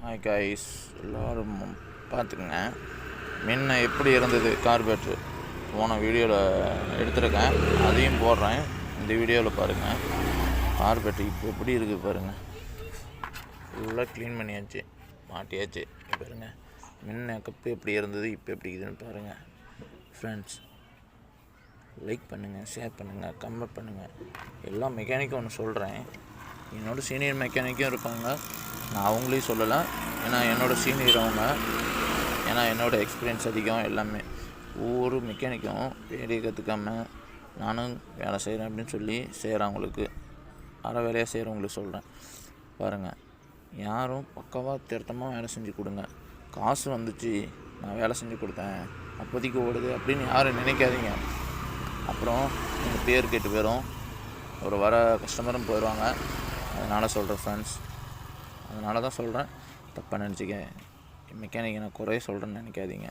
Hi guys, எல்லோரும் பார்த்துக்குங்க. முன்ன எப்படி இருந்தது கார்பரேட்ரு போன வீடியோவில் எடுத்துருக்கேன், அதையும் போடுறேன். இந்த வீடியோவில் பாருங்கள். கார்பரேட்ரு இப்போ எப்படி இருக்குது பாருங்கள். ஃபுல்லாக க்ளீன் பண்ணியாச்சு, மாட்டியாச்சு. பாருங்கள், முன்ன கப்பு எப்படி இருந்தது, இப்போ எப்படி இருக்குதுன்னு பாருங்கள். ஃப்ரெண்ட்ஸ், லைக் பண்ணுங்கள், ஷேர் பண்ணுங்கள், கமெண்ட் பண்ணுங்கள். எல்லா மெக்கானிக்கும் ஒன்று சொல்கிறேன். என்னோடய சீனியர் மெக்கானிக்கும் இருப்பாங்க, நான் அவங்களையும் சொல்லலை. ஏன்னா என்னோடய சீனியர் அவங்க, ஏன்னா என்னோடய எக்ஸ்பீரியன்ஸ் அதிகம். எல்லாமே ஒவ்வொரு மெக்கானிக்கும் வேலையை கற்றுக்காமல் நானும் வேலை செய்கிறேன் அப்படின்னு சொல்லி செய்கிறவங்களுக்கு, அரை வேலையாக செய்கிறவங்களுக்கு சொல்கிறேன். பாருங்கள், யாரும் பக்காவாக திருத்தமாக வேலை செஞ்சு கொடுங்க. காசு வந்துச்சு, நான் வேலை செஞ்சு கொடுத்தேன், அப்போதைக்கு ஓடுது அப்படின்னு யாரும் நினைக்காதீங்க. அப்புறம் எங்கள் பேர் கெட்டு போயிடும், ஒரு வர கஸ்டமரும் போயிடுவாங்க. அதனால் சொல்கிறேன் ஃப்ரெண்ட்ஸ், அதனால தான் சொல்கிறேன். தப்பாக நினச்சிக்க மெக்கானிக்கை நான் குறைய சொல்கிறேன்னு நினைக்காதீங்க.